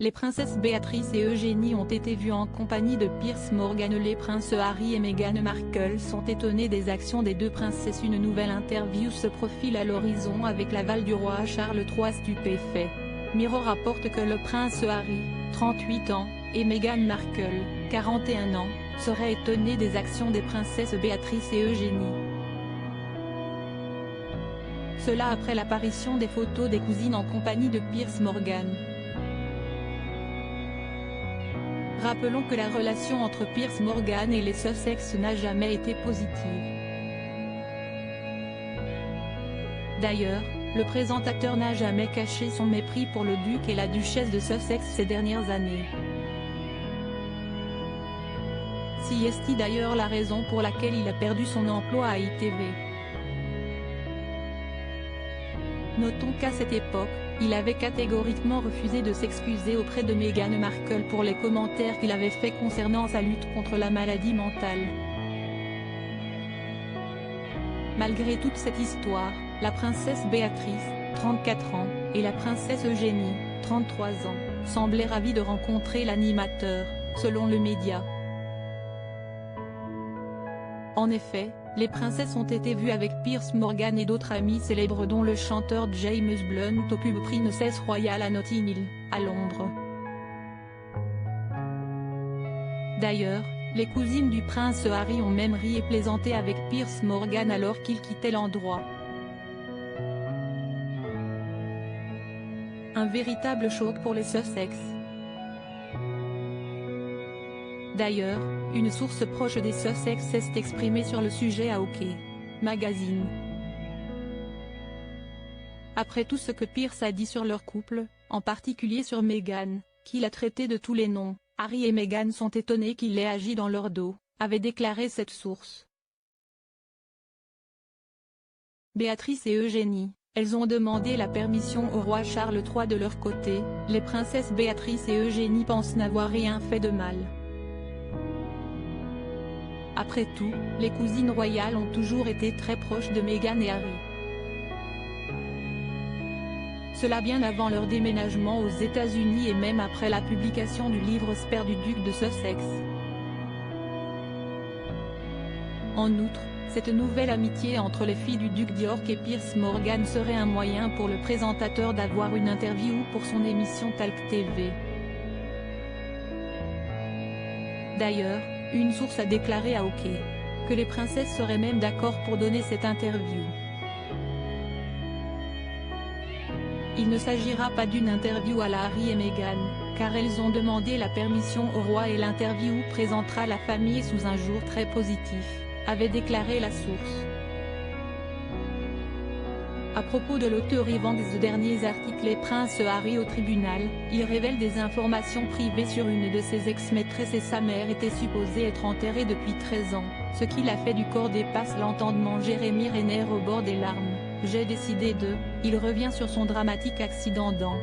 Les princesses Béatrice et Eugénie ont été vues en compagnie de Piers Morgan. Les princes Harry et Meghan Markle sont étonnés des actions des deux princesses. Une nouvelle interview se profile à l'horizon avec l'aval du roi Charles III stupéfait. Mirror rapporte que le prince Harry, 38 ans, et Meghan Markle, 41 ans, seraient étonnés des actions des princesses Béatrice et Eugénie. Cela après l'apparition des photos des cousines en compagnie de Piers Morgan. Rappelons que la relation entre Piers Morgan et les Sussex n'a jamais été positive. D'ailleurs, le présentateur n'a jamais caché son mépris pour le duc et la duchesse de Sussex ces dernières années. C'est d'ailleurs la raison pour laquelle il a perdu son emploi à ITV. Notons qu'à cette époque, il avait catégoriquement refusé de s'excuser auprès de Meghan Markle pour les commentaires qu'il avait faits concernant sa lutte contre la maladie mentale. Malgré toute cette histoire, la princesse Béatrice, 34 ans, et la princesse Eugénie, 33 ans, semblaient ravis de rencontrer l'animateur, selon le média. En effet, les princesses ont été vues avec Piers Morgan et d'autres amis célèbres dont le chanteur James Blunt au pub Princess Royal à Notting Hill, à Londres. D'ailleurs, les cousines du prince Harry ont même ri et plaisanté avec Piers Morgan alors qu'il quittait l'endroit. Un véritable choc pour les Sussex. D'ailleurs, une source proche des Sussex s'est exprimée sur le sujet à OK Magazine. Après tout ce que Piers a dit sur leur couple, en particulier sur Meghan, qu'il a traité de tous les noms, Harry et Meghan sont étonnés qu'il ait agi dans leur dos, avait déclaré cette source. Béatrice et Eugénie, elles ont demandé la permission au roi Charles III de leur côté. Les princesses Béatrice et Eugénie pensent n'avoir rien fait de mal. Après tout, les cousines royales ont toujours été très proches de Meghan et Harry. Cela bien avant leur déménagement aux États-Unis et même après la publication du livre Spare du duc de Sussex. En outre, cette nouvelle amitié entre les filles du duc d'York et Piers Morgan serait un moyen pour le présentateur d'avoir une interview pour son émission Talk TV. D'ailleurs, une source a déclaré à OK que les princesses seraient même d'accord pour donner cette interview. Il ne s'agira pas d'une interview à la Harry et Meghan, car elles ont demandé la permission au roi et l'interview présentera la famille sous un jour très positif, avait déclaré la source. À propos de l'auteur Ivan des derniers articles Les princes Harry au tribunal, il révèle des informations privées sur une de ses ex-maîtresses et sa mère était supposée être enterrée depuis 13 ans, ce qui l'a fait du corps dépasse l'entendement. Jérémy Renner au bord des larmes, j'ai décidé de, il revient sur son dramatique accident dans